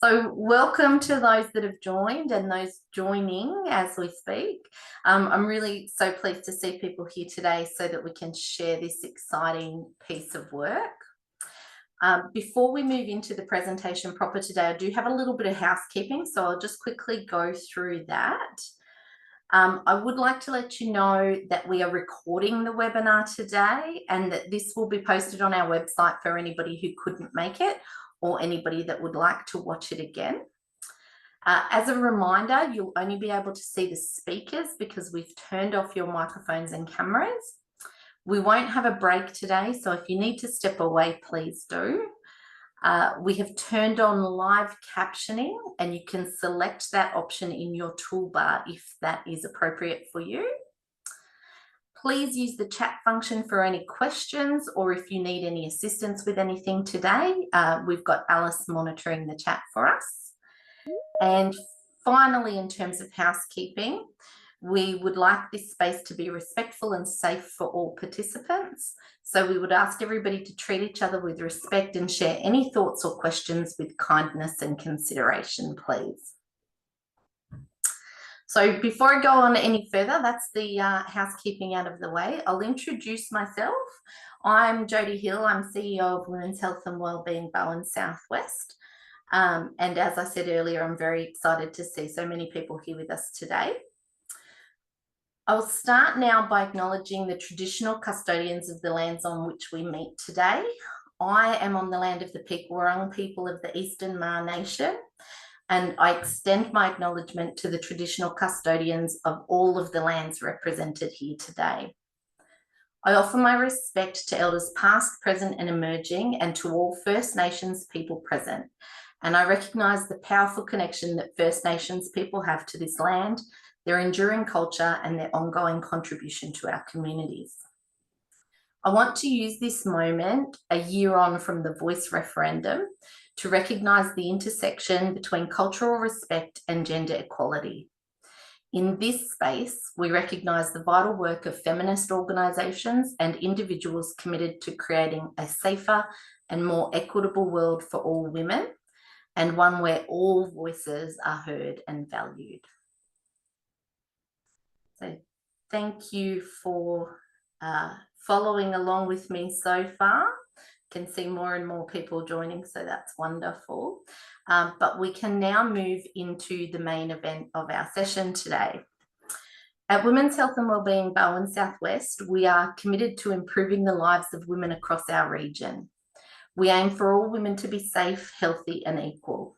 So welcome to those that have joined and those joining as we speak. I'm really so pleased to see people here today so that we can share this exciting piece of work. Before we move into the presentation proper today, I do have a little bit of housekeeping, so I'll just quickly go through that. I would like to let you know that we are recording the webinar today and that this will be posted on our website for anybody who couldn't make it or anybody that would like to watch it again. As a reminder, you'll only be able to see the speakers because we've turned off your microphones and cameras. We won't have a break today, so if you need to step away, please do. We have turned on live captioning and you can select that option in your toolbar if that is appropriate for you. Please use the chat function for any questions or if you need any assistance with anything today. We've got Alice monitoring the chat for us. And finally, in terms of housekeeping, we would like this space to be respectful and safe for all participants. So we would ask everybody to treat each other with respect and share any thoughts or questions with kindness and consideration, please. So before I go on any further, that's the housekeeping out of the way. I'll introduce myself. I'm Jodie Hill. I'm CEO of Women's Health and Wellbeing Barwon Southwest. And as I said earlier, I'm very excited to see so many people here with us today. I'll start now by acknowledging the traditional custodians of the lands on which we meet today. I am on the land of the Peak Wurrung people of the Eastern Maar Nation, and I extend my acknowledgement to the traditional custodians of all of the lands represented here today. I offer my respect to elders past, present and emerging, and to all First Nations people present. And I recognise the powerful connection that First Nations people have to this land, their enduring culture and their ongoing contribution to our communities. I want to use this moment, a year on from the Voice referendum, to recognise the intersection between cultural respect and gender equality. In this space, we recognise the vital work of feminist organisations and individuals committed to creating a safer and more equitable world for all women, and one where all voices are heard and valued. So thank you for following along with me so far. Can see more and more people joining, so that's wonderful. But we can now move into the main event of our session today. At Women's Health and Wellbeing Barwon Southwest, we are committed to improving the lives of women across our region. We aim for all women to be safe, healthy and equal.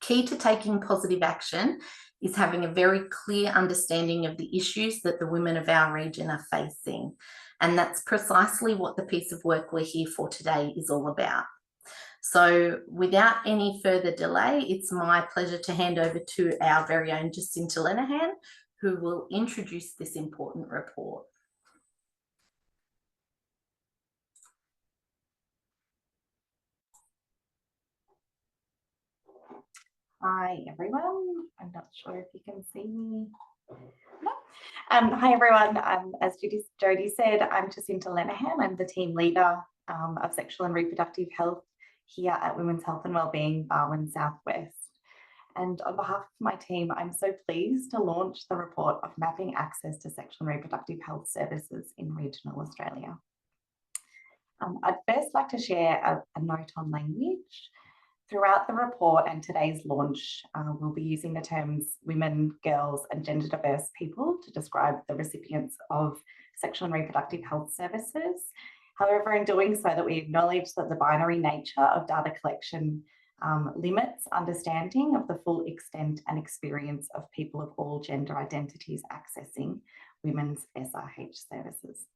Key to taking positive action is having a very clear understanding of the issues that the women of our region are facing. And that's precisely what the piece of work we're here for today is all about. So without any further delay, it's my pleasure to hand over to our very own Jacinta Lenehan, who will introduce this important report. Hi everyone, I'm not sure if you can see me. No. Hi everyone, as Jodie said, I'm Jacinta Lenehan. I'm the team leader of sexual and reproductive health here at Women's Health and Wellbeing Barwon Southwest. And on behalf of my team, I'm so pleased to launch the report of mapping access to sexual and reproductive health services in regional Australia. I'd first like to share a note on language. Throughout the report and today's launch, we'll be using the terms women, girls and gender diverse people to describe the recipients of sexual and reproductive health services. However, in doing so, that we acknowledge that the binary nature of data collection limits understanding of the full extent and experience of people of all gender identities accessing women's SRH services.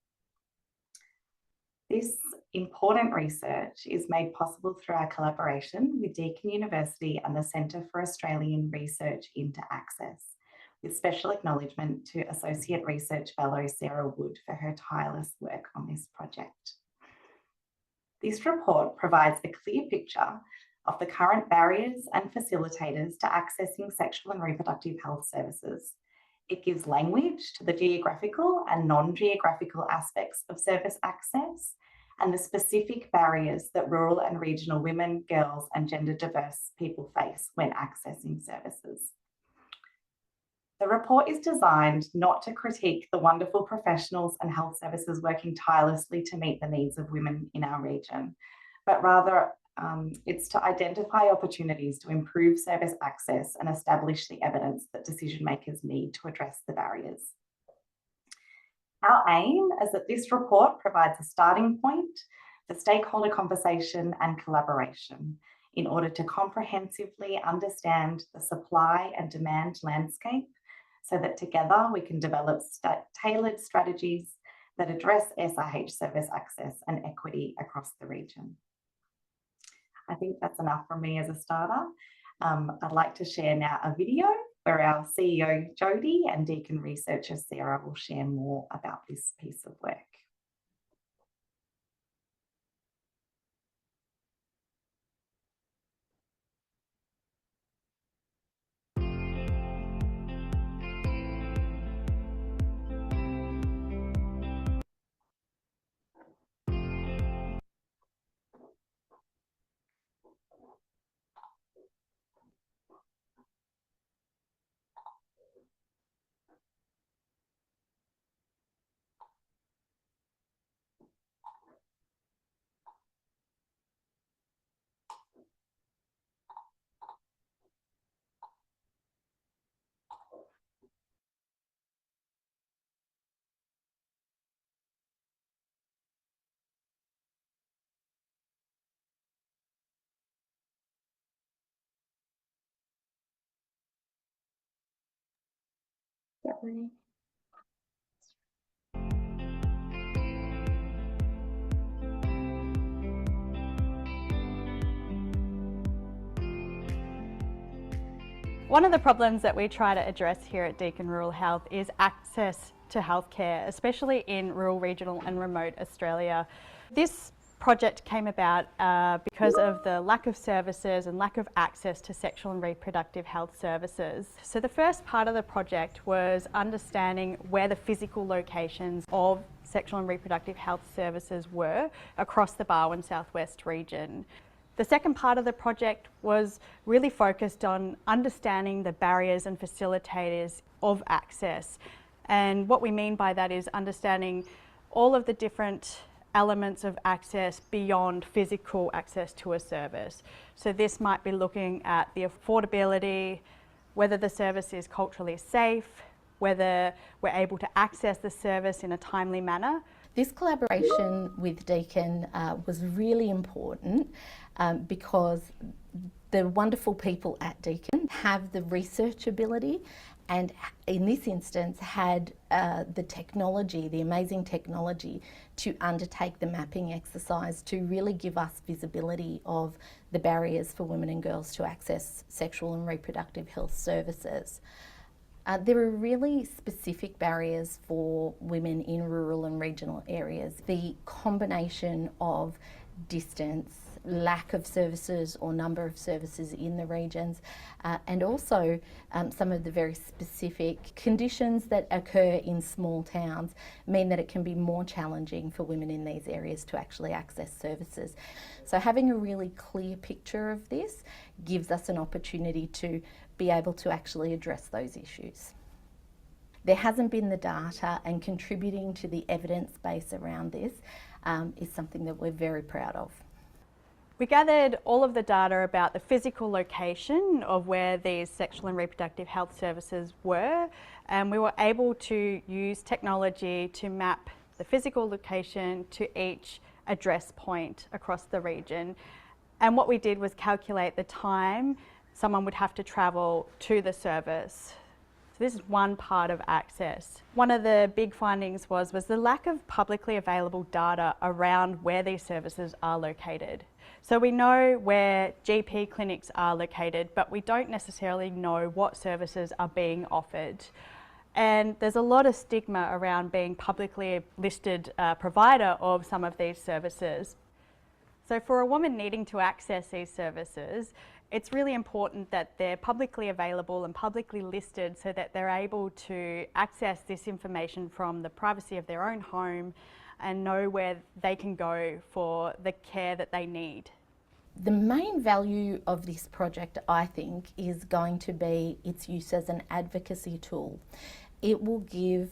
This important research is made possible through our collaboration with Deakin University and the Centre for Australian Research into Access, with special acknowledgement to Associate Research Fellow Sarah Wood for her tireless work on this project. This report provides a clear picture of the current barriers and facilitators to accessing sexual and reproductive health services. It gives language to the geographical and non-geographical aspects of service access and the specific barriers that rural and regional women, girls, and gender diverse people face when accessing services. The report is designed not to critique the wonderful professionals and health services working tirelessly to meet the needs of women in our region, but rather it's to identify opportunities to improve service access and establish the evidence that decision makers need to address the barriers. Our aim is that this report provides a starting point for stakeholder conversation and collaboration in order to comprehensively understand the supply and demand landscape so that together we can develop tailored strategies that address SRH service access and equity across the region. I think that's enough from me as a starter. I'd like to share now a video where our CEO Jody and Deakin researcher Sarah will share more about this piece of work. One of the problems that we try to address here at Deakin Rural Health is access to healthcare, especially in rural, regional and remote Australia. This project came about because of the lack of services and lack of access to sexual and reproductive health services. So the first part of the project was understanding where the physical locations of sexual and reproductive health services were across the Barwon Southwest region. The second part of the project was really focused on understanding the barriers and facilitators of access. And what we mean by that is understanding all of the different elements of access beyond physical access to a service. So this might be looking at the affordability, whether the service is culturally safe, whether we're able to access the service in a timely manner. This collaboration with Deakin was really important because the wonderful people at Deakin have the research ability and in this instance had the technology, the amazing technology to undertake the mapping exercise to really give us visibility of the barriers for women and girls to access sexual and reproductive health services. There are really specific barriers for women in rural and regional areas. The combination of distance, lack of services or number of services in the regions, and also some of the very specific conditions that occur in small towns mean that it can be more challenging for women in these areas to actually access services. So having a really clear picture of this gives us an opportunity to be able to actually address those issues. There hasn't been the data, and contributing to the evidence base around this is something that we're very proud of. We gathered all of the data about the physical location of where these sexual and reproductive health services were, and we were able to use technology to map the physical location to each address point across the region. And what we did was calculate the time someone would have to travel to the service. So this is one part of access. One of the big findings was the lack of publicly available data around where these services are located. So we know where GP clinics are located, but we don't necessarily know what services are being offered. And there's a lot of stigma around being publicly listed provider of some of these services. So for a woman needing to access these services, it's really important that they're publicly available and publicly listed so that they're able to access this information from the privacy of their own home and know where they can go for the care that they need. The main value of this project, I think, is going to be its use as an advocacy tool. It will give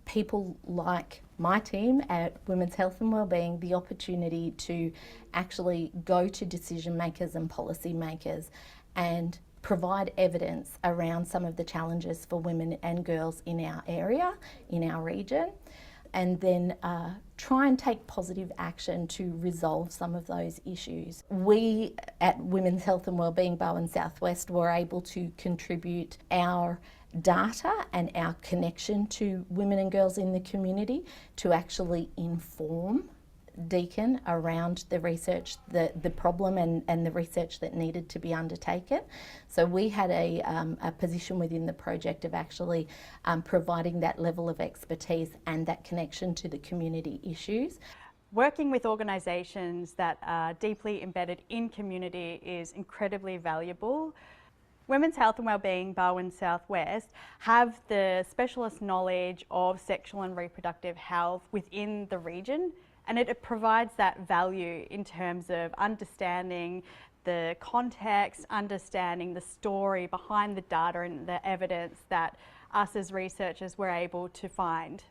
people like my team at Women's Health and Wellbeing the opportunity to actually go to decision makers and policy makers and provide evidence around some of the challenges for women and girls in our area, in our region, and then try and take positive action to resolve some of those issues. We at Women's Health and Wellbeing Barwon Southwest were able to contribute our data and our connection to women and girls in the community to actually inform Deakin around the research, the problem and the research that needed to be undertaken. So we had a position within the project of actually providing that level of expertise and that connection to the community issues. Working with organisations that are deeply embedded in community is incredibly valuable. Women's Health and Wellbeing Barwon Southwest have the specialist knowledge of sexual and reproductive health within the region, and it provides that value in terms of understanding the context, understanding the story behind the data and the evidence that us as researchers were able to find.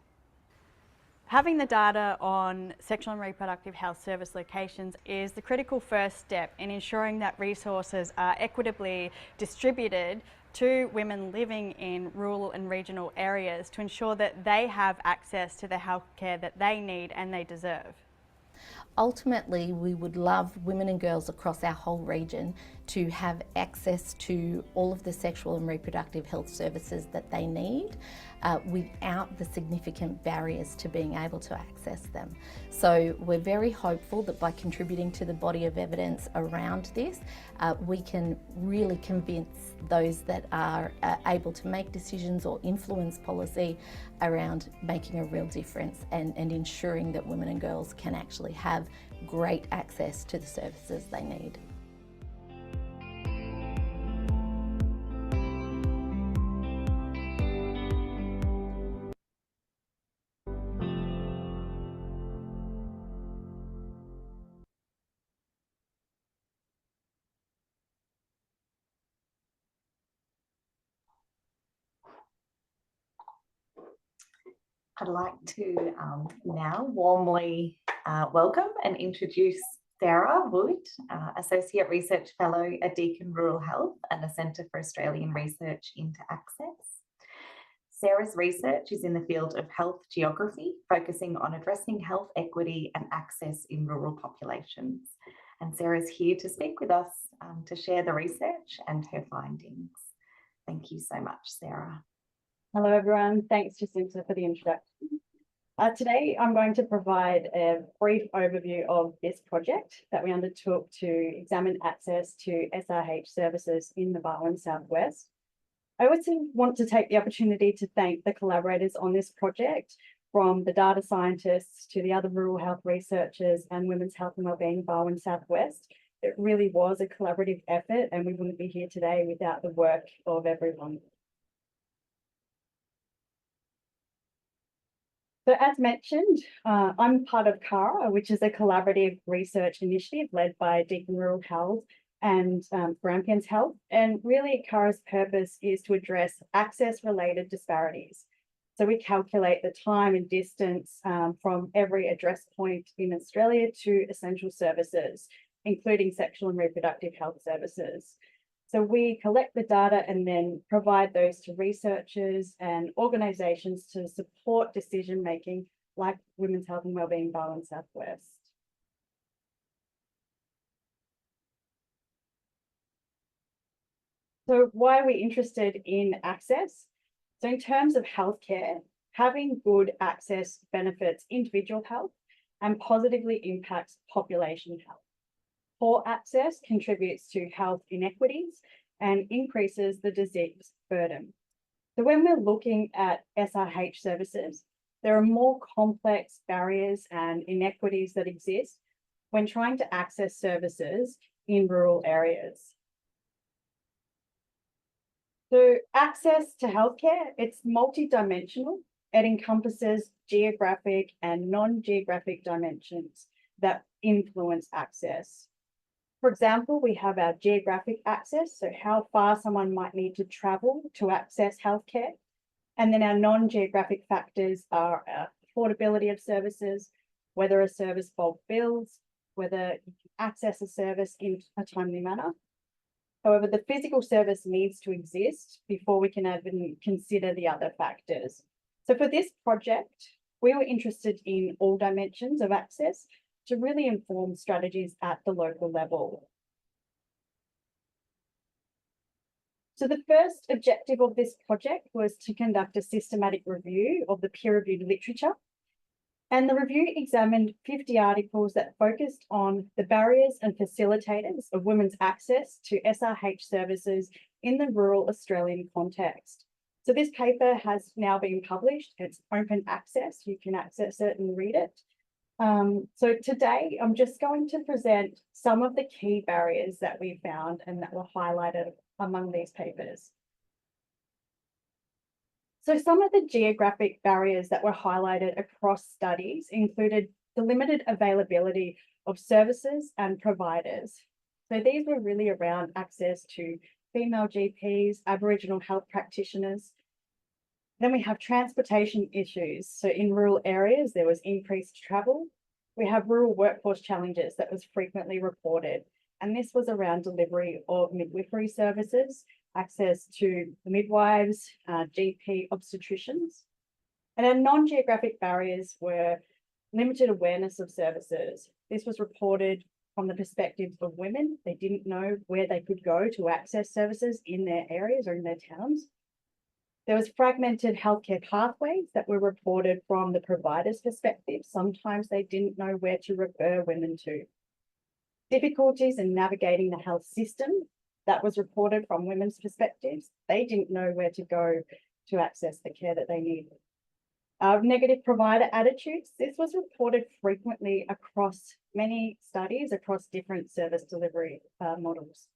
Having the data on sexual and reproductive health service locations is the critical first step in ensuring that resources are equitably distributed to women living in rural and regional areas to ensure that they have access to the healthcare that they need and they deserve. Ultimately, we would love women and girls across our whole region to have access to all of the sexual and reproductive health services that they need without the significant barriers to being able to access them. So we're very hopeful that by contributing to the body of evidence around this, we can really convince those that are able to make decisions or influence policy around making a real difference and ensuring that women and girls can actually have great access to the services they need. I'd like to now warmly welcome and introduce Sarah Wood, Associate Research Fellow at Deakin Rural Health and the Centre for Australian Research into Access. Sarah's research is in the field of health geography, focusing on addressing health equity and access in rural populations. And Sarah's here to speak with us to share the research and her findings. Thank you so much, Sarah. Hello everyone, thanks Jacinta for the introduction. Today I'm going to provide a brief overview of this project that we undertook to examine access to SRH services in the Barwon Southwest. I also want to take the opportunity to thank the collaborators on this project, from the data scientists to the other rural health researchers and Women's Health and Wellbeing Barwon Southwest. It really was a collaborative effort and we wouldn't be here today without the work of everyone. So as mentioned, I'm part of CARA, which is a collaborative research initiative led by Deakin Rural Health and Grampians Health. And really CARA's purpose is to address access-related disparities. So we calculate the time and distance from every address point in Australia to essential services, including sexual and reproductive health services. So we collect the data and then provide those to researchers and organisations to support decision-making, like Women's Health and Wellbeing Barwon Southwest. So why are we interested in access? So in terms of healthcare, having good access benefits individual health and positively impacts population health. Poor access contributes to health inequities and increases the disease burden. So when we're looking at SRH services, there are more complex barriers and inequities that exist when trying to access services in rural areas. So access to healthcare, it's multidimensional. It encompasses geographic and non-geographic dimensions that influence access. For example, we have our geographic access, so how far someone might need to travel to access healthcare. And then our non-geographic factors are affordability of services, whether a service bulk bills, whether you can access a service in a timely manner. However, the physical service needs to exist before we can even consider the other factors. So for this project, we were interested in all dimensions of access to really inform strategies at the local level. So the first objective of this project was to conduct a systematic review of the peer-reviewed literature. And the review examined 50 articles that focused on the barriers and facilitators of women's access to SRH services in the rural Australian context. So this paper has now been published. It's open access. You can access it and read it. So today, I'm just going to present some of the key barriers that we found and that were highlighted among these papers. So some of the geographic barriers that were highlighted across studies included the limited availability of services and providers. So these were really around access to female GPs, Aboriginal health practitioners. Then we have transportation issues. So in rural areas, there was increased travel. We have rural workforce challenges that was frequently reported. And this was around delivery of midwifery services, access to the midwives, GP obstetricians. And our non-geographic barriers were limited awareness of services. This was reported from the perspective of women. They didn't know where they could go to access services in their areas or in their towns. There was fragmented healthcare pathways that were reported from the provider's perspective. Sometimes they didn't know where to refer women to. Difficulties in navigating the health system that was reported from women's perspectives. They didn't know where to go to access the care that they needed. Negative provider attitudes. This was reported frequently across many studies, across different service delivery models.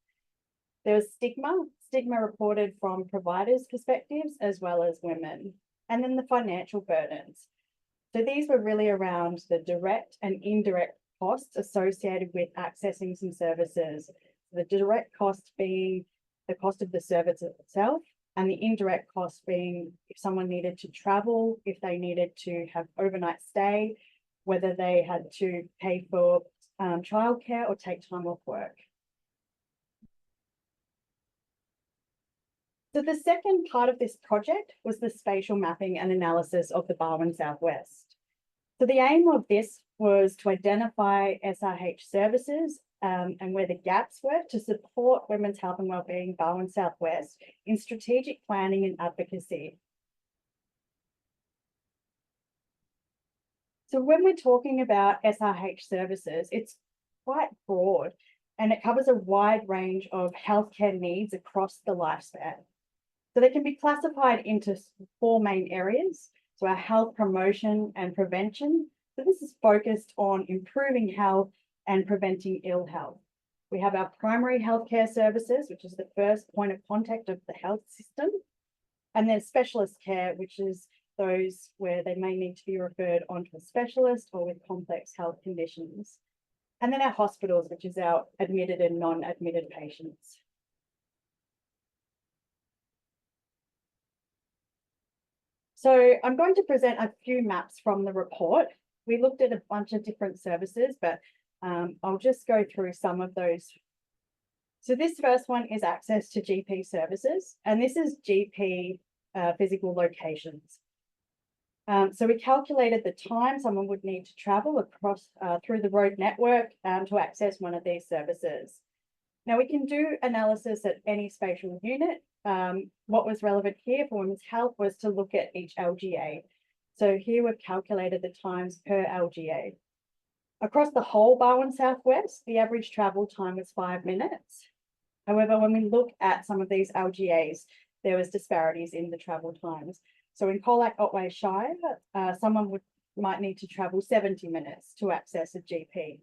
There was stigma reported from providers' perspectives as well as women. And then the financial burdens. So these were really around the direct and indirect costs associated with accessing some services. The direct cost being the cost of the service itself, and the indirect cost being if someone needed to travel, if they needed to have overnight stay, whether they had to pay for childcare or take time off work. So the second part of this project was the spatial mapping and analysis of the Barwon Southwest. So the aim of this was to identify SRH services and where the gaps were to support women's health and wellbeing Barwon Southwest in strategic planning and advocacy. So when we're talking about SRH services, it's quite broad and it covers a wide range of healthcare needs across the lifespan. So they can be classified into 4 main areas. So our health promotion and prevention. So this is focused on improving health and preventing ill health. We have our primary healthcare services, which is the first point of contact of the health system. And then specialist care, which is those where they may need to be referred onto a specialist or with complex health conditions. And then our hospitals, which is our admitted and non-admitted patients. So I'm going to present a few maps from the report. We looked at a bunch of different services, but I'll just go through some of those. So this first one is access to GP services, and this is GP physical locations. So we calculated the time someone would need to travel across through the road network to access one of these services. Now we can do analysis at any spatial unit. What was relevant here for women's health was to look at each LGA. So here we've calculated the times per LGA. Across the whole Barwon Southwest, the average travel time was 5 minutes. However, when we look at some of these LGAs, there was disparities in the travel times. So in Clarke, Shire, someone might need to travel 70 minutes to access a GP.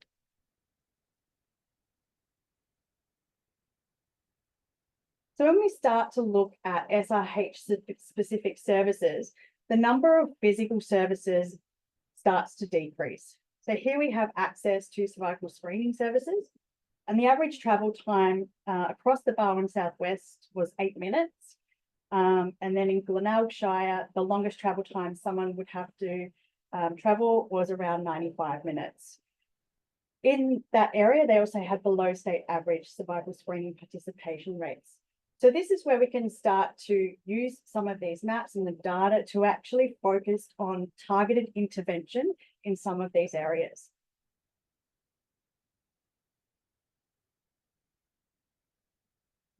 So when we start to look at SRH specific services, the number of physical services starts to decrease. So here we have access to cervical screening services, and the average travel time across the Barwon Southwest was 8 minutes. And then in Glenelg Shire, the longest travel time someone would have to travel was around 95 minutes. In that area, they also had below state average cervical screening participation rates. So this is where we can start to use some of these maps and the data to actually focus on targeted intervention in some of these areas.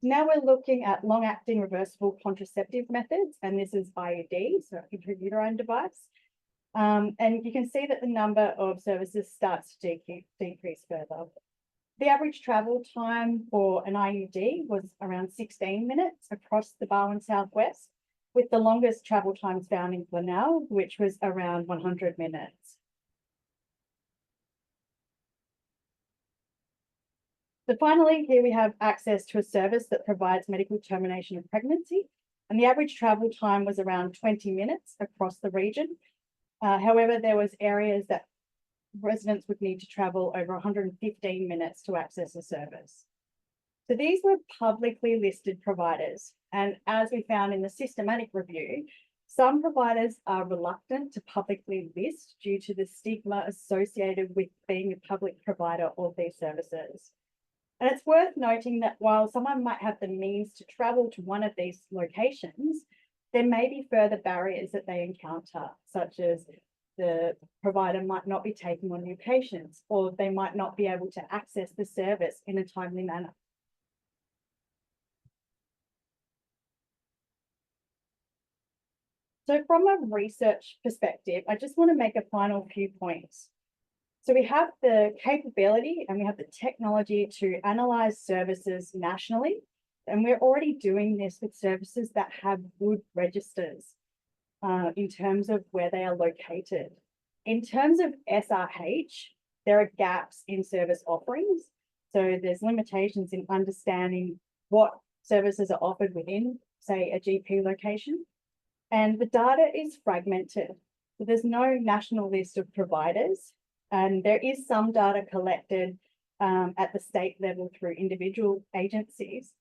Now we're looking at long-acting reversible contraceptive methods, and this is IUD, so intrauterine device. And you can see that the number of services starts to decrease further. The average travel time for an IUD was around 16 minutes across the Barwon Southwest, with the longest travel times found in Glenelg, which was around 100 minutes. So finally, here we have access to a service that provides medical termination of pregnancy, and the average travel time was around 20 minutes across the region. However, there was areas that residents would need to travel over 115 minutes to access a service. So these were publicly listed providers. And as we found in the systematic review, some providers are reluctant to publicly list due to the stigma associated with being a public provider of these services. And it's worth noting that while someone might have the means to travel to one of these locations, there may be further barriers that they encounter, such as the provider might not be taking on new patients, or they might not be able to access the service in a timely manner. So from a research perspective, I just want to make a final few points. So we have the capability and we have the technology to analyze services nationally, and we're already doing this with services that have good registers in terms of where they are located. In terms of SRH, there are gaps in service offerings. So there's limitations in understanding what services are offered within, say, a GP location. And the data is fragmented. So there's no national list of providers. And there is some data collected at the state level through individual agencies.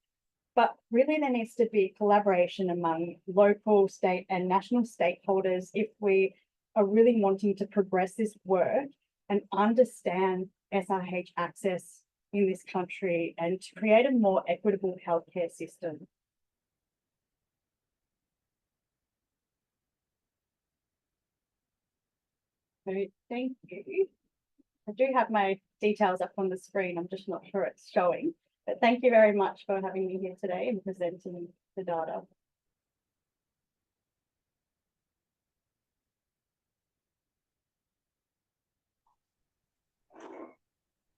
But really there needs to be collaboration among local, state and national stakeholders if we are really wanting to progress this work and understand SRH access in this country and to create a more equitable healthcare system. So thank you. I do have my details up on the screen. I'm just not sure it's showing. But thank you very much for having me here today and presenting the data.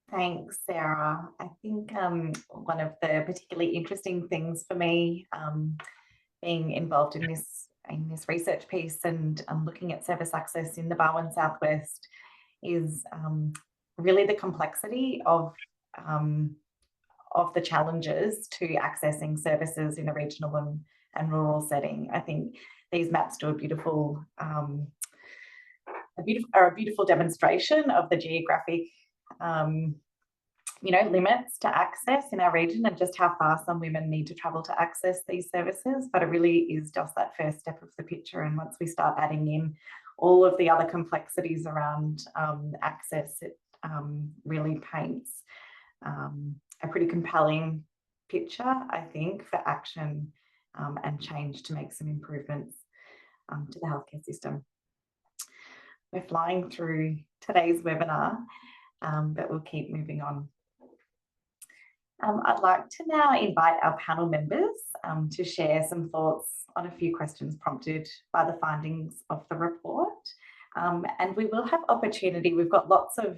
Thanks, Sarah. I think one of the particularly interesting things for me being involved in this research piece and looking at service access in the Barwon Southwest is really the complexity of the challenges to accessing services in a regional and rural setting. I think these maps do a beautiful demonstration of the geographic limits to access in our region and just how far some women need to travel to access these services. But it really is just that first step of the picture. And once we start adding in all of the other complexities around access, it really paints a pretty compelling picture, I think, for action and change to make some improvements to the healthcare system. We're flying through today's webinar, but we'll keep moving on. I'd like to now invite our panel members to share some thoughts on a few questions prompted by the findings of the report. And we will have opportunity. We've got lots of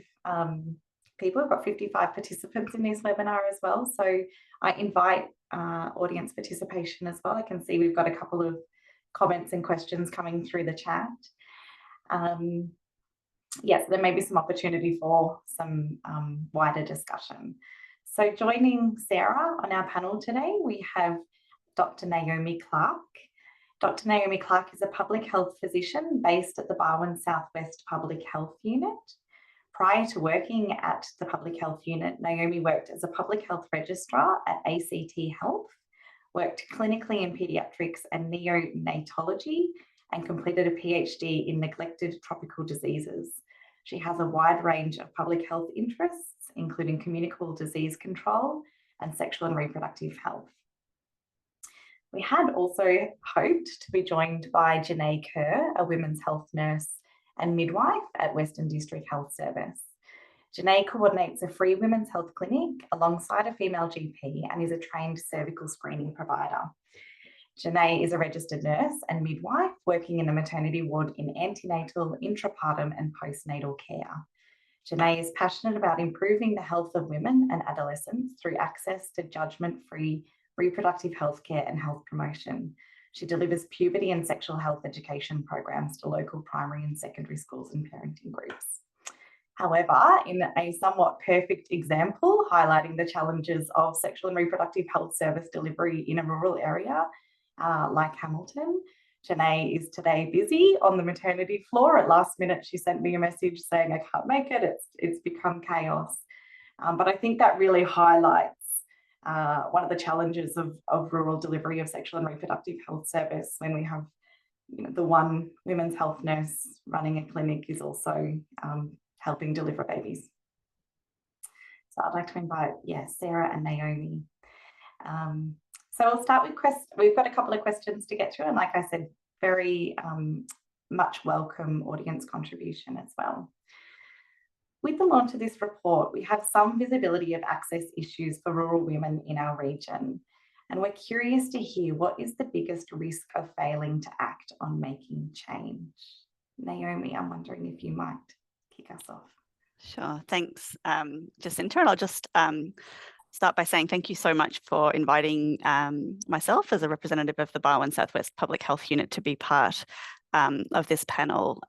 people. We've got 55 participants in this webinar as well. So I invite audience participation as well. I can see we've got a couple of comments and questions coming through the chat. Yes, there may be some opportunity for some wider discussion. So joining Sarah on our panel today, we have Dr. Naomi Clarke, Dr. Naomi Clarke is a public health physician based at the Barwon Southwest Public Health Unit. Prior to working at the Public Health Unit, Naomi worked as a public health registrar at ACT Health, worked clinically in paediatrics and neonatology, and completed a PhD in neglected tropical diseases. She has a wide range of public health interests, including communicable disease control and sexual and reproductive health. We had also hoped to be joined by Janae Kerr, a women's health nurse and midwife at Western District Health Service. Janae coordinates a free women's health clinic alongside a female GP and is a trained cervical screening provider. Janae is a registered nurse and midwife working in a maternity ward in antenatal, intrapartum and postnatal care. Janae is passionate about improving the health of women and adolescents through access to judgment-free reproductive healthcare and health promotion. She delivers puberty and sexual health education programs to local primary and secondary schools and parenting groups. However, in a somewhat perfect example highlighting the challenges of sexual and reproductive health service delivery in a rural area like Hamilton, Janae is today busy on the maternity floor. At last minute, she sent me a message saying, I can't make it, it's become chaos. But I think that really highlights one of the challenges of rural delivery of sexual and reproductive health service when we have, the one women's health nurse running a clinic is also helping deliver babies. So I'd like to invite, Sarah and Naomi. So we'll start with questions. We've got a couple of questions to get through, and like I said, very much welcome audience contribution as well. With the launch of this report, we have some visibility of access issues for rural women in our region, and we're curious to hear what is the biggest risk of failing to act on making change. Naomi, I'm wondering if you might kick us off. Sure, thanks, Jacinta, and I'll just start by saying thank you so much for inviting myself as a representative of the Barwon Southwest Public Health Unit to be part of this panel.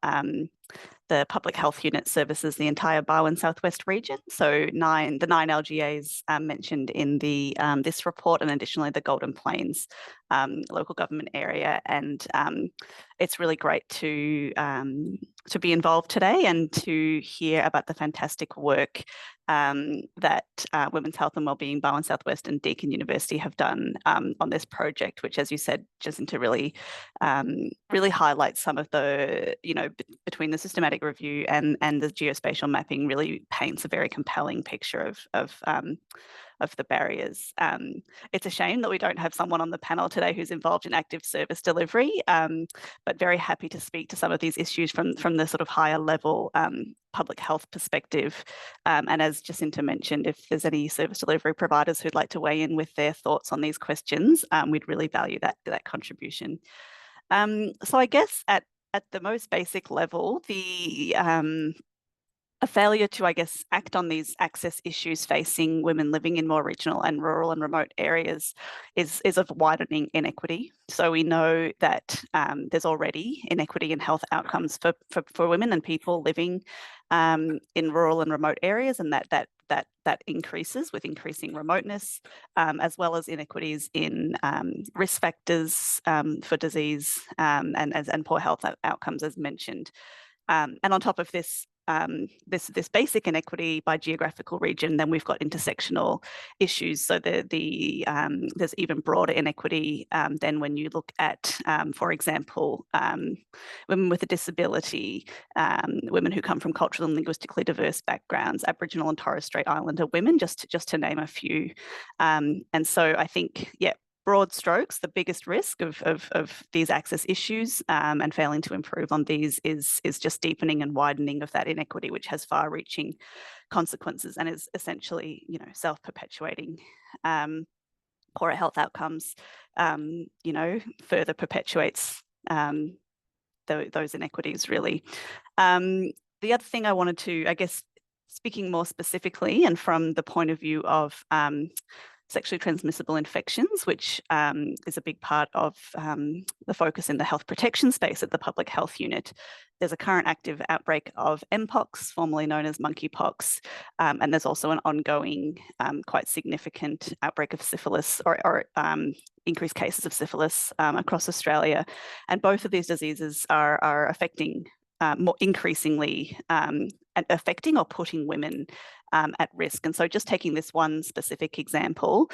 The Public Health Unit services the entire Barwon Southwest region, so the 9 LGAs mentioned in the this report, and additionally the Golden Plains local government area. And it's really great to be involved today and to hear about the fantastic work that Women's Health and Wellbeing Barwon Southwest and Deakin University have done on this project, which, as you said, Jacinta, really highlights some of the, between the systematic review and the geospatial mapping, really paints a very compelling picture of the barriers. It's a shame that we don't have someone on the panel today who's involved in active service delivery, but very happy to speak to some of these issues from the sort of higher level public health perspective. And as Jacinta mentioned, if there's any service delivery providers who'd like to weigh in with their thoughts on these questions, we'd really value that contribution. So I guess at the most basic level, a failure to, act on these access issues facing women living in more regional and rural and remote areas is of widening inequity. So we know that there's already inequity in health outcomes for women and people living in rural and remote areas, and that increases with increasing remoteness, as well as inequities in risk factors for disease and poor health outcomes, as mentioned. And on top of this, this basic inequity by geographical region, then we've got intersectional issues. So there's even broader inequity than when you look at, for example, women with a disability, women who come from culturally and linguistically diverse backgrounds, Aboriginal and Torres Strait Islander women, just to name a few. And so I think, broad strokes, the biggest risk of these access issues and failing to improve on these is just deepening and widening of that inequity, which has far-reaching consequences and is essentially, self-perpetuating. Poorer health outcomes, further perpetuates those inequities, really. The other thing I wanted to, speaking more specifically and from the point of view of sexually transmissible infections, which is a big part of the focus in the health protection space at the Public Health Unit. There's a current active outbreak of Mpox, formerly known as monkeypox, and there's also an ongoing, quite significant outbreak of syphilis or increased cases of syphilis across Australia. And both of these diseases are affecting more increasingly affecting or putting women at risk. And so just taking this one specific example,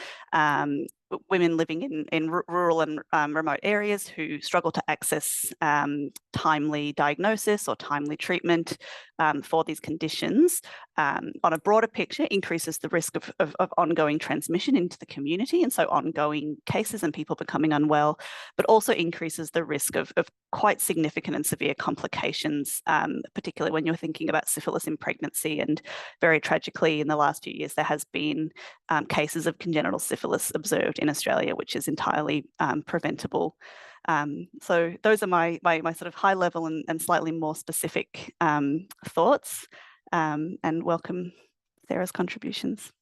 women living in rural and remote areas who struggle to access timely diagnosis or timely treatment for these conditions, on a broader picture, increases the risk of ongoing transmission into the community, and so ongoing cases and people becoming unwell, but also increases the risk of quite significant and severe complications, particularly when you're thinking about syphilis in pregnancy. And very tragically, in the last few years, there has been cases of congenital syphilis observed in Australia, which is entirely preventable. So those are my sort of high level and slightly more specific thoughts, and welcome Sarah's contributions.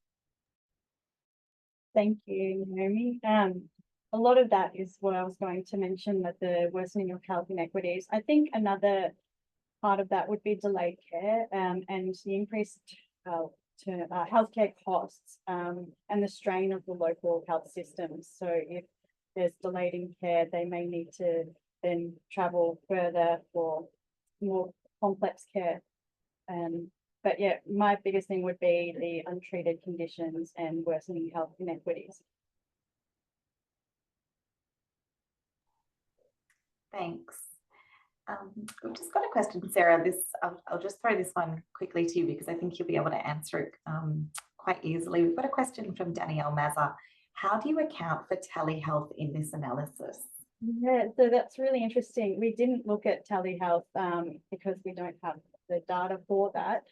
Thank you, Naomi. A lot of that is what I was going to mention, that the worsening of health inequities. I think another part of that would be delayed care and the increased to healthcare costs and the strain of the local health systems. So if there's delayed in care, they may need to then travel further for more complex care. But yeah, my biggest thing would be the untreated conditions and worsening health inequities. Thanks. We've just got a question, Sarah. I'll just throw this one quickly to you because I think you'll be able to answer it quite easily. We've got a question from Danielle Mazza. How do you account for telehealth in this analysis? Yeah, so that's really interesting. We didn't look at telehealth because we don't have the data for that.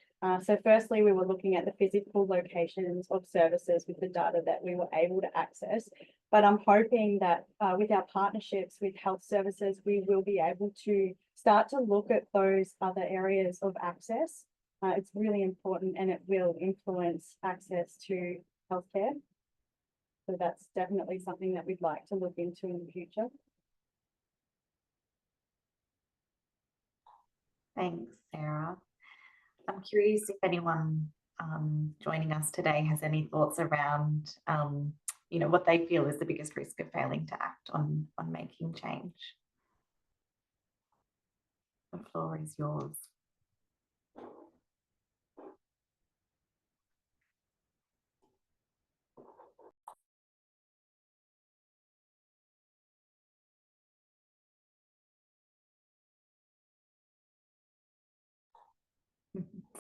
So firstly, we were looking at the physical locations of services with the data that we were able to access. But I'm hoping that with our partnerships with health services, we will be able to start to look at those other areas of access. It's really important, and it will influence access to healthcare. So that's definitely something that we'd like to look into in the future. Thanks, Sarah. I'm curious if anyone joining us today has any thoughts around what they feel is the biggest risk of failing to act on making change. The floor is yours.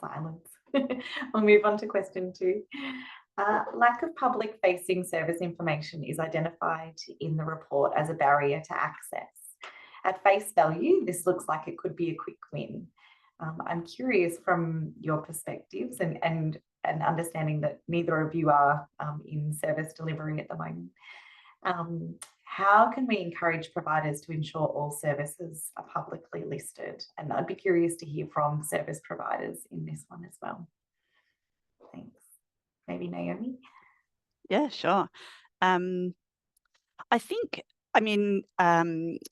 Silence. We'll move on to question 2. Lack of public-facing service information is identified in the report as a barrier to access. At face value, this looks like it could be a quick win. I'm curious from your perspectives and understanding that neither of you are in service delivery at the moment. How can we encourage providers to ensure all services are publicly listed? And I'd be curious to hear from service providers in this one as well. Thanks. Maybe Naomi? Yeah, sure. I think,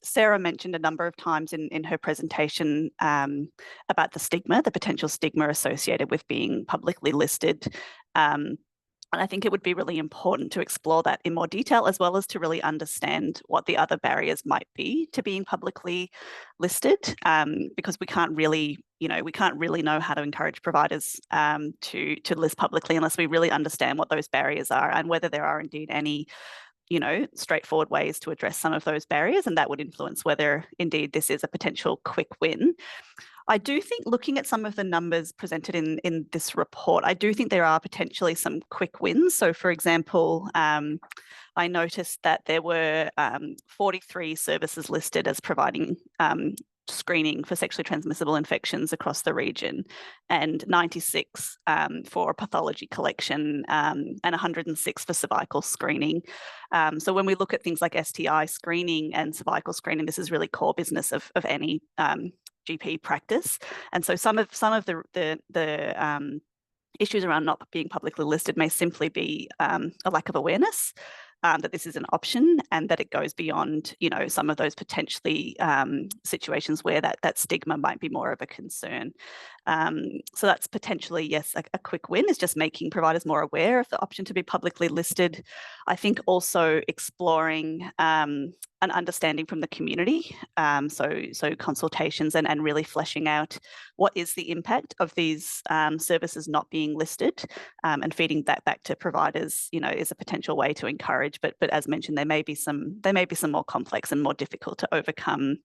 Sarah mentioned a number of times in her presentation about the potential stigma associated with being publicly listed. And I think it would be really important to explore that in more detail, as well as to really understand what the other barriers might be to being publicly listed, because we can't really know how to encourage providers to list publicly unless we really understand what those barriers are and whether there are indeed any straightforward ways to address some of those barriers, and that would influence whether indeed this is a potential quick win. I do think, looking at some of the numbers presented in this report, I do think there are potentially some quick wins. So, for example, I noticed that there were 43 services listed as providing screening for sexually transmissible infections across the region, and 96 for pathology collection, and 106 for cervical screening. So when we look at things like STI screening and cervical screening, this is really core business of any GP practice. And so some of the issues around not being publicly listed may simply be a lack of awareness that this is an option, and that it goes beyond, you know, some of those potentially situations where that stigma might be more of a concern. So that's potentially, yes, a quick win, is just making providers more aware of the option to be publicly listed. I think also exploring an understanding from the community, so consultations and really fleshing out what is the impact of these services not being listed, and feeding that back to providers, you know, is a potential way to encourage. But as mentioned, there may be some more complex and more difficult to overcome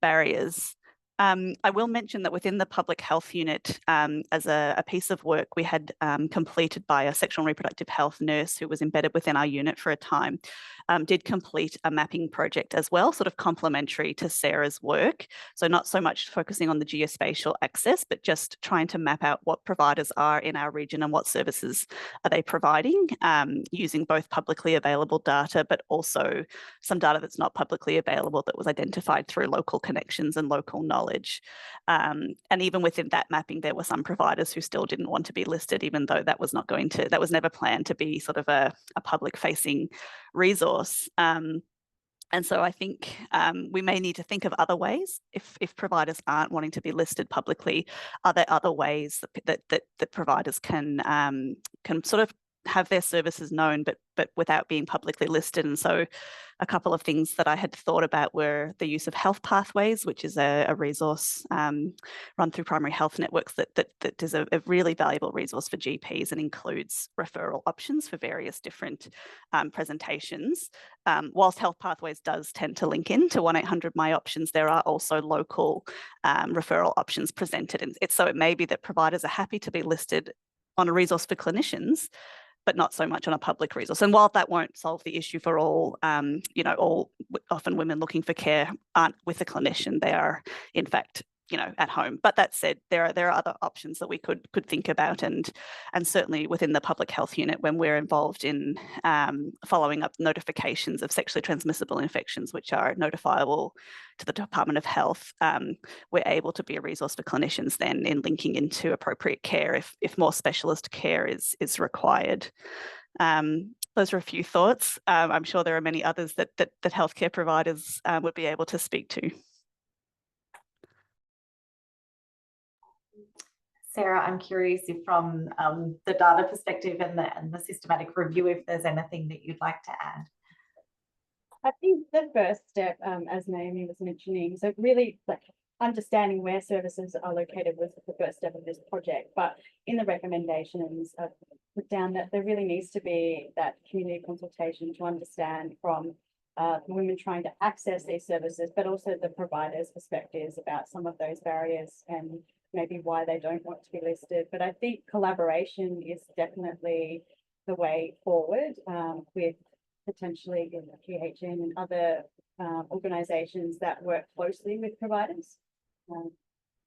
barriers. I will mention that within the public health unit, as a piece of work we had completed by a sexual and reproductive health nurse who was embedded within our unit for a time, did complete a mapping project as well, sort of complementary to Sarah's work. So not so much focusing on the geospatial access, but just trying to map out what providers are in our region and what services are they providing, using both publicly available data, but also some data that's not publicly available that was identified through local connections and local knowledge. And even within that mapping, there were some providers who still didn't want to be listed, even though that was never planned to be sort of a public facing resource. And so I think we may need to think of other ways. If providers aren't wanting to be listed publicly, are there other ways that providers can sort of have their services known, but without being publicly listed? And so a couple of things that I had thought about were the use of health pathways, which is a resource run through primary health networks that is a really valuable resource for GPs and includes referral options for various different presentations. Whilst health pathways does tend to link into 1-800 My Options, there are also local referral options presented. And so it may be that providers are happy to be listed on a resource for clinicians, but not so much on a public resource. And while that won't solve the issue for all, often women looking for care aren't with a clinician, they are in fact, at home. But that said, there are other options that we could think about, and certainly within the public health unit, when we're involved in following up notifications of sexually transmissible infections, which are notifiable to the Department of Health, we're able to be a resource for clinicians then in linking into appropriate care if more specialist care is required. Those are a few thoughts. I'm sure there are many others that healthcare providers would be able to speak to. Sarah, I'm curious if from the data perspective and the systematic review, if there's anything that you'd like to add. I think the first step, as Naomi was mentioning, so really like understanding where services are located was the first step of this project. But in the recommendations, I've put down that there really needs to be that community consultation to understand from women trying to access these services, but also the providers' perspectives about some of those barriers and maybe why they don't want to be listed. But I think collaboration is definitely the way forward with potentially the PHN and other organisations that work closely with providers.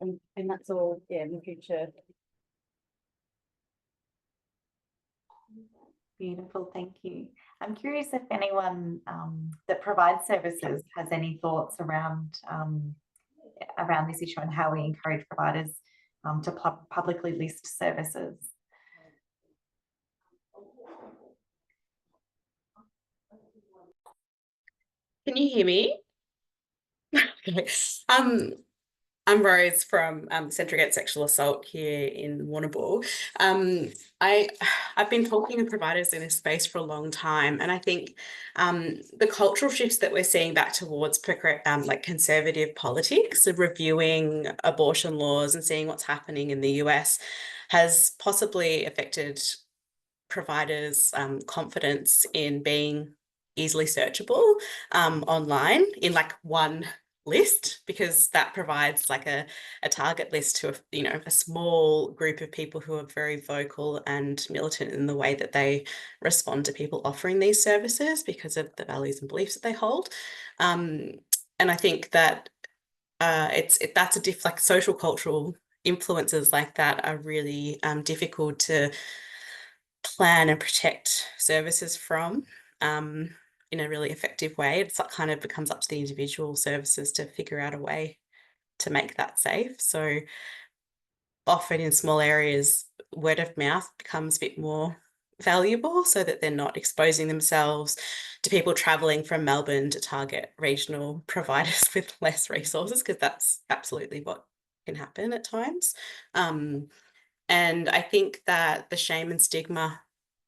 And that's all, in the future. Beautiful, thank you. I'm curious if anyone that provides services has any thoughts around this issue and how we encourage providers to publicly list services. Can you hear me? Okay. I'm Rose from Centre Against Sexual Assault here in Warrnambool. I've been talking to providers in this space for a long time, and I think the cultural shifts that we're seeing back towards like conservative politics of reviewing abortion laws and seeing what's happening in the US has possibly affected providers' confidence in being easily searchable online in like one list, because that provides like a target list to a small group of people who are very vocal and militant in the way that they respond to people offering these services because of the values and beliefs that they hold. And I think that like social cultural influences like that are really difficult to plan and protect services from in a really effective way. It's like kind of becomes up to the individual services to figure out a way to make that safe. So often in small areas, word of mouth becomes a bit more valuable, so that they're not exposing themselves to people traveling from Melbourne to target regional providers with less resources, because that's absolutely what can happen at times. And I think that the shame and stigma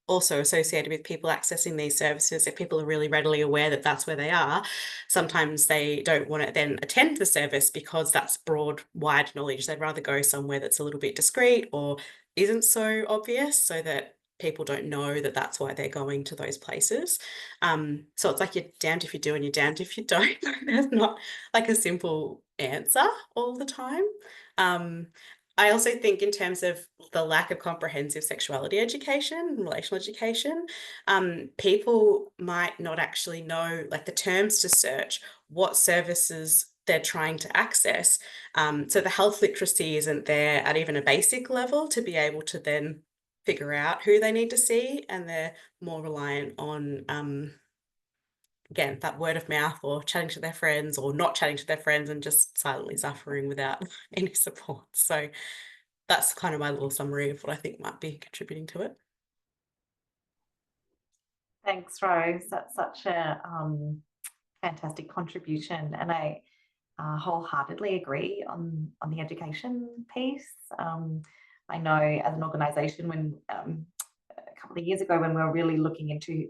also associated with people accessing these services, if people are really readily aware that that's where they are, sometimes they don't want to then attend the service because that's broad, wide knowledge. They'd rather go somewhere that's a little bit discreet or isn't so obvious, so that people don't know that that's why they're going to those places. So it's like you're damned if you do and you're damned if you don't. There's not like a simple answer all the time. I also think in terms of the lack of comprehensive sexuality education, relational education, people might not actually know like the terms to search, what services they're trying to access. So the health literacy isn't there at even a basic level to be able to then figure out who they need to see, and they're more reliant on again, that word of mouth, or chatting to their friends, or not chatting to their friends and just silently suffering without any support. So that's kind of my little summary of what I think might be contributing to it. Thanks, Rose. That's such a fantastic contribution, and I wholeheartedly agree on the education piece. I know as an organisation, when a couple of years ago, when we were really looking into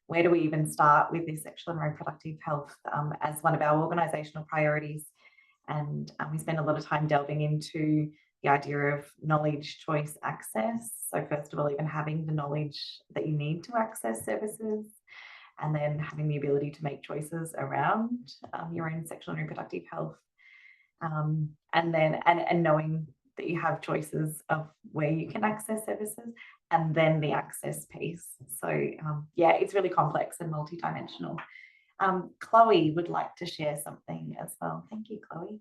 where do we even start with this sexual and reproductive health as one of our organisational priorities, and we spent a lot of time delving into the idea of knowledge, choice, access. So first of all, even having the knowledge that you need to access services, and then having the ability to make choices around your own sexual and reproductive health, and then knowing that you have choices of where you can access services, and then the access piece. So yeah, it's really complex and multidimensional. Chloe would like to share something as well. Thank you, Chloe.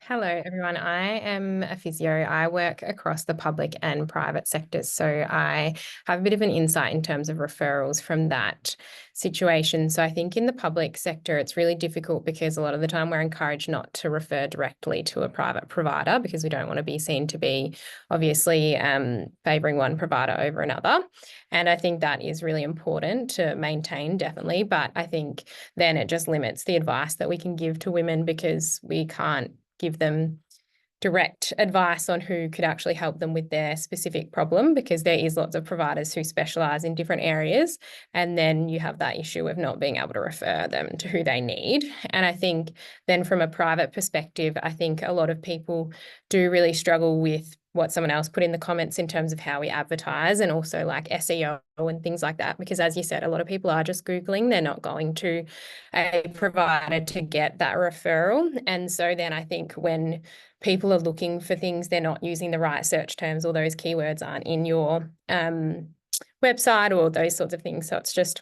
Hello, everyone. I am a physio. I work across the public and private sectors, so I have a bit of an insight in terms of referrals from that situation. So I think in the public sector, it's really difficult because a lot of the time we're encouraged not to refer directly to a private provider because we don't want to be seen to be obviously favouring one provider over another. And I think that is really important to maintain, definitely. But I think then it just limits the advice that we can give to women because we can't give them direct advice on who could actually help them with their specific problem, because there is lots of providers who specialise in different areas, and then you have that issue of not being able to refer them to who they need. And I think then from a private perspective, I think a lot of people do really struggle with what someone else put in the comments in terms of how we advertise, and also like SEO and things like that, because as you said, a lot of people are just Googling, they're not going to a provider to get that referral. And so then I think when people are looking for things, they're not using the right search terms, or those keywords aren't in your website or those sorts of things. So it's just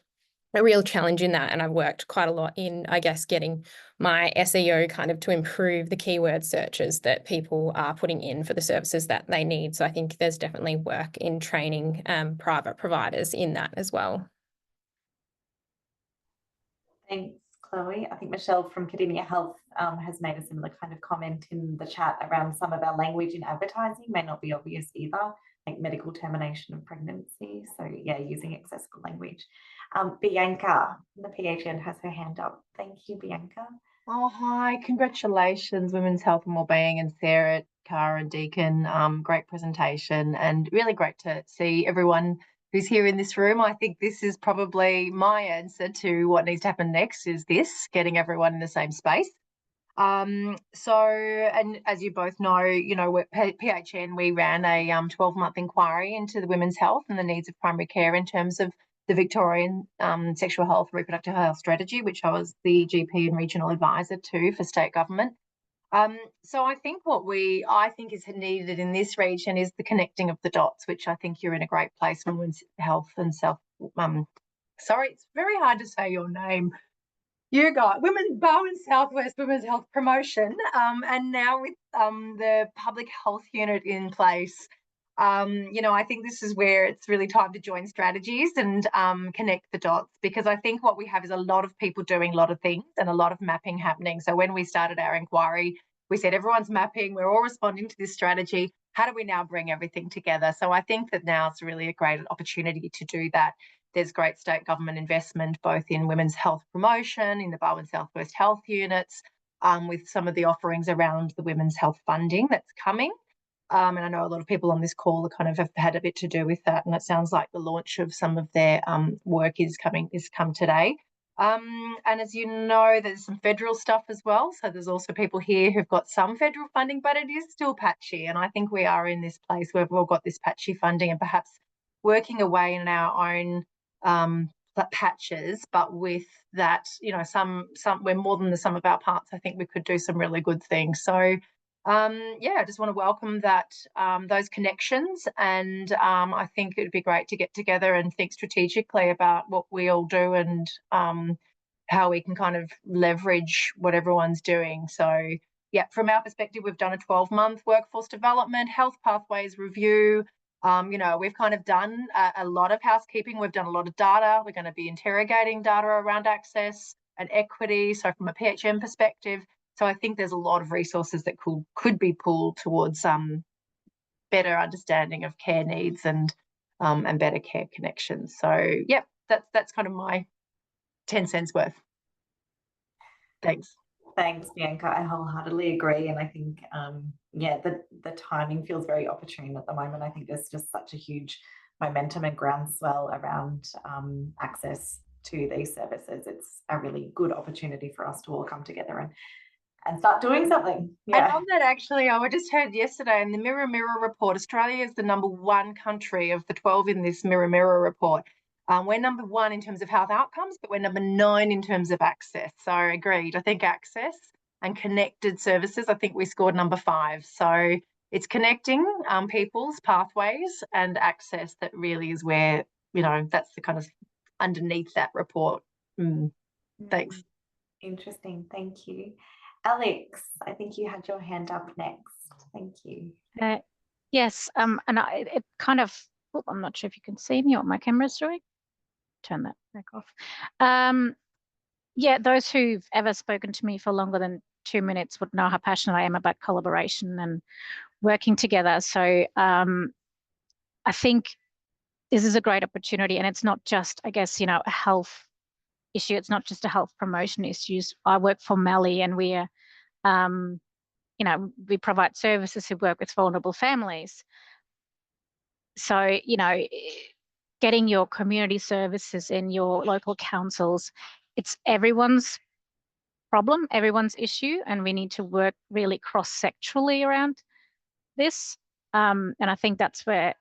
a real challenge in that. And I've worked quite a lot in, I guess, getting my SEO kind of to improve the keyword searches that people are putting in for the services that they need. So I think there's definitely work in training private providers in that as well. Thanks, Chloe. I think Michelle from Academia Health has made a similar kind of comment in the chat around some of our language in advertising may not be obvious either, like medical termination of pregnancy. So yeah, using accessible language. Bianca, the PHN, has her hand up. Thank you, Bianca. Oh, hi. Congratulations, Women's Health and Wellbeing, and Sarah, Cara and Deakin. Great presentation, and really great to see everyone who's here in this room. I think this is probably my answer to what needs to happen next, is this, getting everyone in the same space. And as you both know, PHN, we ran a 12-month inquiry into the women's health and the needs of primary care in terms of the Victorian Sexual Health, Reproductive Health Strategy, which I was the GP and regional advisor to for state government. So I think what I think is needed in this region is the connecting of the dots, which I think you're in a great place for women's health and sorry, it's very hard to say your name. You got Barwon Southwest Women's Health Promotion, and now with the public health unit in place, I think this is where it's really time to join strategies and connect the dots, because I think what we have is a lot of people doing a lot of things and a lot of mapping happening. So when we started our inquiry, we said everyone's mapping, we're all responding to this strategy, how do we now bring everything together? So I think that now is really a great opportunity to do that. There's great state government investment, both in women's health promotion, in the Barwon Southwest health units, with some of the offerings around the women's health funding that's coming. And I know a lot of people on this call kind of have had a bit to do with that. And it sounds like the launch of some of their work is come today. And as you know, there's some federal stuff as well. So there's also people here who've got some federal funding, but it is still patchy. And I think we are in this place where we've all got this patchy funding and perhaps working away in our own patches, but with that, you know, we're more than the sum of our parts. I think we could do some really good things. So yeah, I just want to welcome that, those connections, and I think it'd be great to get together and think strategically about what we all do and how we can kind of leverage what everyone's doing. So yeah, from our perspective, we've done a 12-month workforce development, health pathways review. You know, we've kind of done a lot of housekeeping. We've done a lot of data. We're going to be interrogating data around access and equity. So from a PHM perspective, so I think there's a lot of resources that could be pulled towards better understanding of care needs and better care connections. So yeah, that's kind of my 10 cents worth. Thanks. Thanks, Bianca. I wholeheartedly agree. And I think, yeah, the timing feels very opportune at the moment. I think there's just such a huge momentum and groundswell around access to these services. It's a really good opportunity for us to all come together and start doing something. Yeah. And on that, actually, I just heard yesterday in the Mirror report, Australia is the #1 country of the 12 in this Mirror report. We're #1 in terms of health outcomes, but we're #9 in terms of access. So agreed. I think access and connected services, I think we scored #5. So it's connecting people's pathways and access that really is where, you know, that's the kind of underneath that report. Thanks. Interesting. Thank you. Alex, I think you had your hand up next. Thank you. Yes, and it kind of, I'm not sure if you can see me or what my camera's doing. Turn that back off. Yeah, those who've ever spoken to me for longer than 2 minutes would know how passionate I am about collaboration and working together. So I think this is a great opportunity, and it's not just, I guess, you know, a health issue. It's not just a health promotion issue. I work for Melly, and we're you know, we provide services who work with vulnerable families. So, you know, getting your community services in your local councils, it's everyone's problem, everyone's issue, and we need to work really cross-sectorally around this. And I think that's where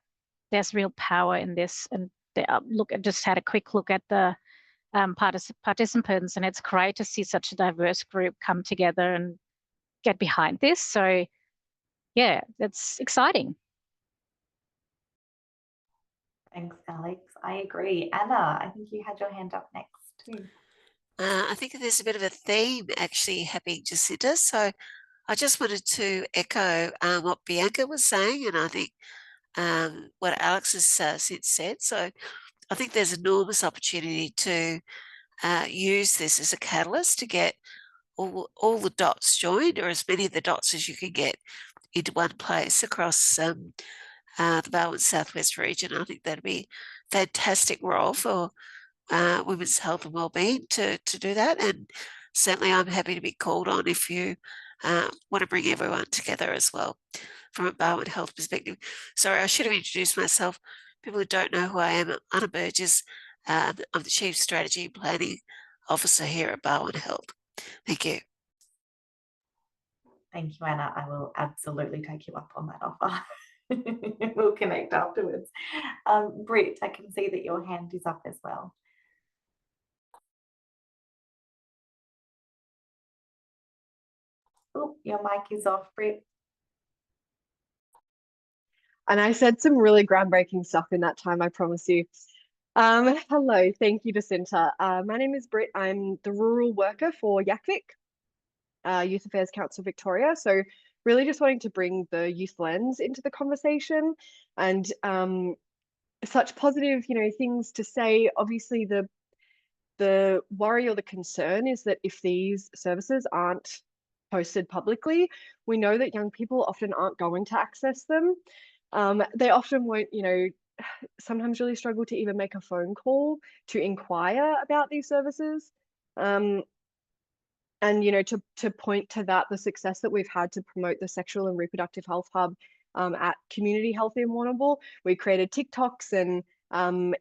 there's real power in this. And look, I just had a quick look at the participants, and it's great to see such a diverse group come together and get behind this. So yeah, that's exciting. Thanks, Alex. I agree. Anna, I think you had your hand up next too. I think there's a bit of a theme actually happening, Jacinta. So I just wanted to echo what Bianca was saying, and I think what Alex has since said. So I think there's enormous opportunity to use this as a catalyst to get all the dots joined, or as many of the dots as you can get into one place across the Barwon Southwest region. I think that'd be a fantastic role for women's health and wellbeing to do that. And certainly I'm happy to be called on if you want to bring everyone together as well from a Barwon Health perspective. Sorry, I should have introduced myself. People who don't know who I am, Anna Burgess. I'm the Chief Strategy and Planning Officer here at Barwon Health. Thank you. Thank you, Anna. I will absolutely take you up on that offer. We'll connect afterwards. Britt, I can see that your hand is up as well. Oh, your mic is off, Britt. And I said some really groundbreaking stuff in that time, I promise you. Hello, thank you, Jacinta. My name is Britt. I'm the rural worker for YACVIC, Youth Affairs Council Victoria. So really just wanting to bring the youth lens into the conversation, and such positive, you know, things to say. Obviously, the worry or the concern is that if these services aren't posted publicly, we know that young people often aren't going to access them. They often won't, sometimes really struggle to even make a phone call to inquire about these services. And to point to that, the success that we've had to promote the Sexual and Reproductive Health Hub at Community Health in Warrnambool, we created TikToks and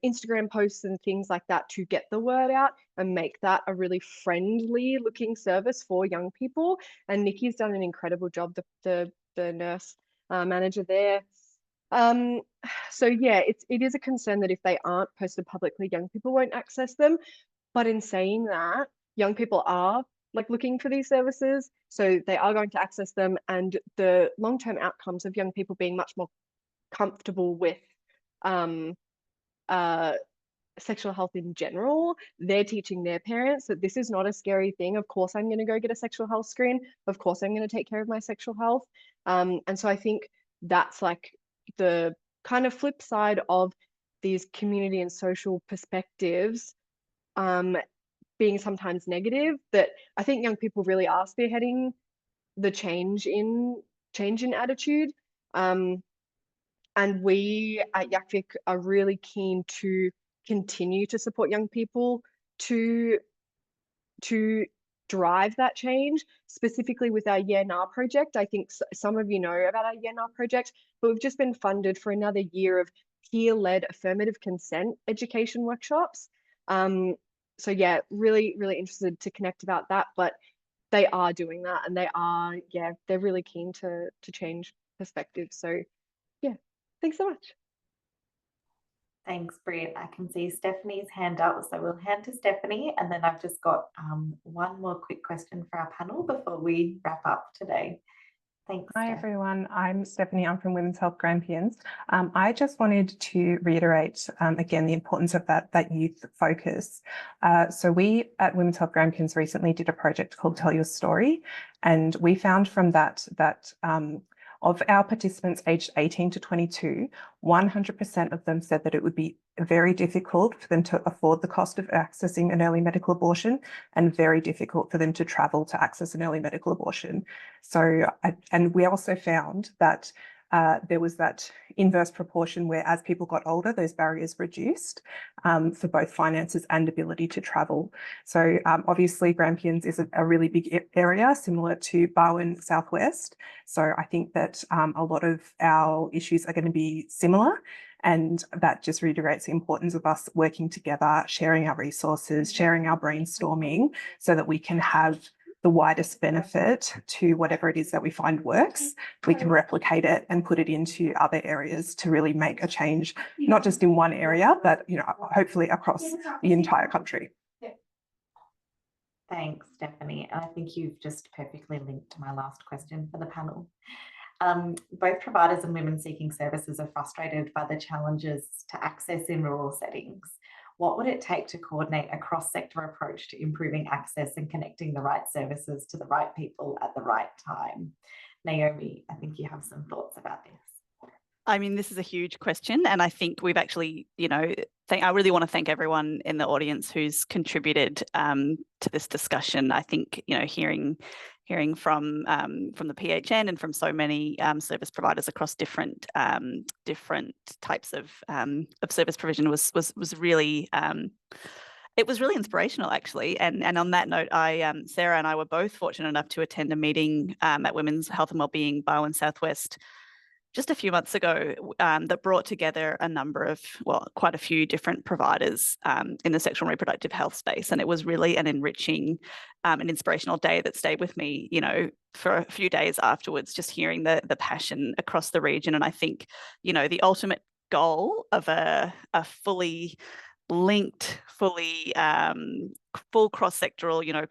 Instagram posts and things like that to get the word out and make that a really friendly looking service for young people. And Nikki's done an incredible job, the nurse manager there. So yeah, it is a concern that if they aren't posted publicly, young people won't access them. But in saying that, young people are looking for these services, so they are going to access them, and the long-term outcomes of young people being much more comfortable with sexual health in general, they're teaching their parents that this is not a scary thing. Of course, I'm going to go get a sexual health screen. Of course, I'm going to take care of my sexual health. And so I think that's the kind of flip side of these community and social perspectives being sometimes negative, that I think young people really are spearheading the change in attitude. And we at YACVIC are really keen to continue to support young people to drive that change, specifically with our Yeah Nah project. I think some of you know about our Yeah Nah project, but we've just been funded for another year of peer-led affirmative consent education workshops. So yeah, really, really interested to connect about that, but they are doing that, and they're really keen to change perspectives. So yeah, thanks so much. Thanks, Britt. I can see Stephanie's hand up, so we'll hand to Stephanie, and then I've just got one more quick question for our panel before we wrap up today. Thanks. Hi, everyone. I'm Stephanie. I'm from Women's Health Grampians. I just wanted to reiterate again the importance of that youth focus. So we at Women's Health Grampians recently did a project called Tell Your Story, and we found from that of our participants aged 18 to 22, 100% of them said that it would be very difficult for them to afford the cost of accessing an early medical abortion, and very difficult for them to travel to access an early medical abortion. So, and we also found that there was that inverse proportion where as people got older, those barriers reduced for both finances and ability to travel. So obviously Grampians is a really big area, similar to Barwon Southwest. So I think that a lot of our issues are going to be similar, and that just reiterates the importance of us working together, sharing our resources, sharing our brainstorming, so that we can have the widest benefit to whatever it is that we find works. We can replicate it and put it into other areas to really make a change, not just in one area, but hopefully across the entire country. Thanks, Stephanie. I think you've just perfectly linked to my last question for the panel. Both providers and women seeking services are frustrated by the challenges to access in rural settings. What would it take to coordinate a cross-sector approach to improving access and connecting the right services to the right people at the right time? Naomi, I think you have some thoughts about this. I mean, this is a huge question, and I think we've actually, I really want to thank everyone in the audience who's contributed to this discussion. I think, hearing from the PHN and from so many service providers across different types of service provision was really it was really inspirational, actually. And on that note, Sarah and I were both fortunate enough to attend a meeting at Women's Health and Wellbeing Barwon Southwest just a few months ago that brought together a number of, quite a few different providers in the sexual and reproductive health space. And it was really an enriching and inspirational day that stayed with me, for a few days afterwards, just hearing the passion across the region. And I think, the ultimate goal of a fully linked, full cross-sectoral,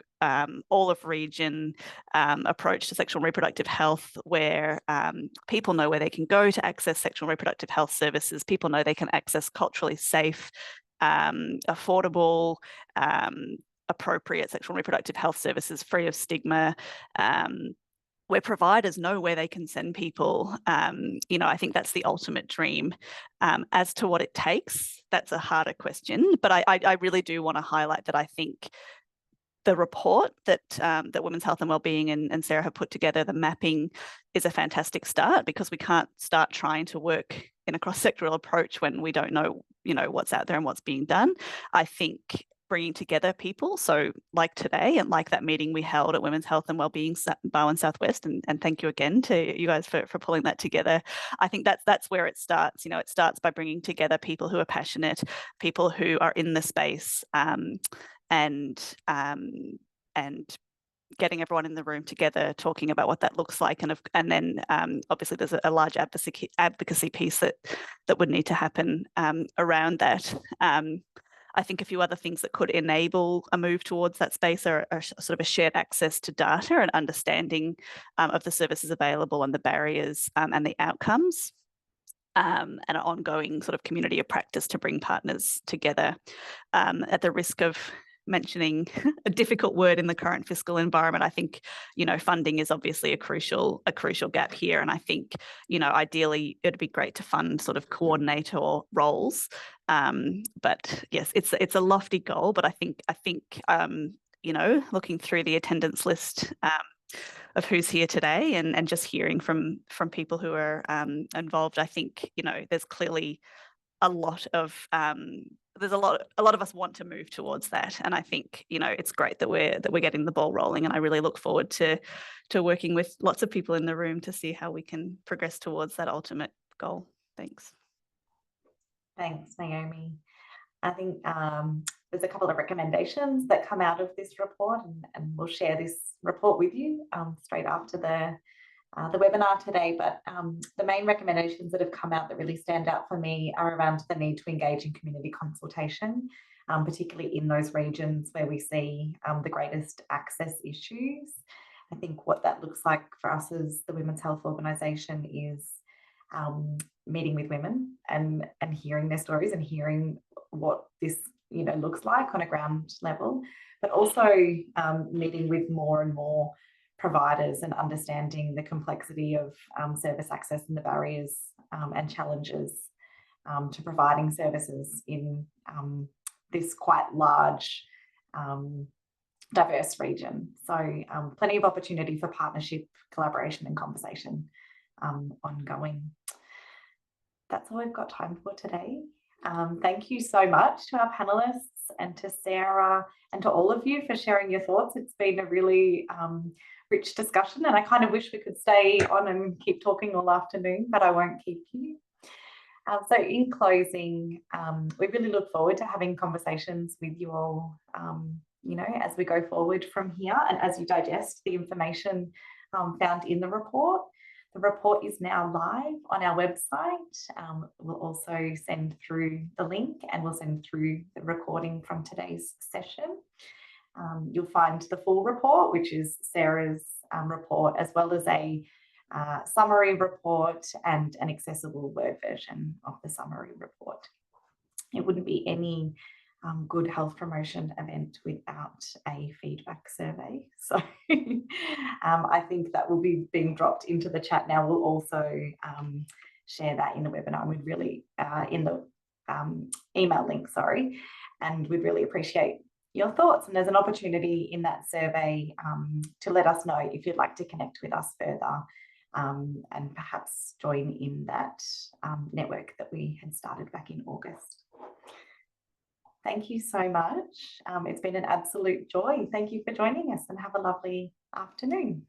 all of region approach to sexual and reproductive health, where people know where they can go to access sexual and reproductive health services. People know they can access culturally safe, affordable, appropriate sexual and reproductive health services free of stigma. Where providers know where they can send people. I think that's the ultimate dream. As to what it takes, that's a harder question, but I really do want to highlight that I think the report that that Women's Health and Wellbeing and Sarah have put together, the mapping, is a fantastic start, because we can't start trying to work in a cross-sectoral approach when we don't know, what's out there and what's being done. I think bringing together people, so like today and like that meeting we held at Women's Health and Wellbeing Barwon Southwest, and thank you again to you guys for pulling that together. I think that's where it starts. It starts by bringing together people who are passionate, people who are in the space, and getting everyone in the room together, talking about what that looks like, and then obviously there's a large advocacy piece that would need to happen around that. I think a few other things that could enable a move towards that space are sort of a shared access to data and understanding of the services available and the barriers and the outcomes, and an ongoing sort of community of practice to bring partners together. At the risk of mentioning a difficult word in the current fiscal environment, I think, funding is obviously a crucial gap here. And I think, ideally it'd be great to fund sort of coordinator roles. But yes, it's a lofty goal, but I think, looking through the attendance list of who's here today and just hearing from people who are involved, I think, there's clearly a lot of there's a lot of us want to move towards that, and I think it's great that we're getting the ball rolling, and I really look forward to working with lots of people in the room to see how we can progress towards that ultimate goal. Thanks. Thanks, Naomi. I think there's a couple of recommendations that come out of this report, and we'll share this report with you straight after the webinar today. But the main recommendations that have come out that really stand out for me are around the need to engage in community consultation, particularly in those regions where we see the greatest access issues. I think what that looks like for us as the Women's Health Organisation is meeting with women and hearing their stories and hearing what this looks like on a ground level, but also meeting with more and more providers and understanding the complexity of service access and the barriers and challenges to providing services in this quite large, diverse region. So plenty of opportunity for partnership, collaboration and conversation ongoing. That's all we've got time for today. Thank you so much to our panelists and to Sarah and to all of you for sharing your thoughts. It's been a really rich discussion, and I kind of wish we could stay on and keep talking all afternoon, but I won't keep you. So in closing, we really look forward to having conversations with you all, as we go forward from here and as you digest the information found in the report. The report is now live on our website. We'll also send through the link, and we'll send through the recording from today's session. You'll find the full report, which is Sarah's report, as well as a summary report and an accessible Word version of the summary report. It wouldn't be any good health promotion event without a feedback survey. So I think that will be being dropped into the chat now. We'll also share that in the webinar. We'd really, in the email link, sorry, and we'd really appreciate your thoughts. And there's an opportunity in that survey to let us know if you'd like to connect with us further and perhaps join in that network that we had started back in August. Thank you so much. It's been an absolute joy. Thank you for joining us, and have a lovely afternoon.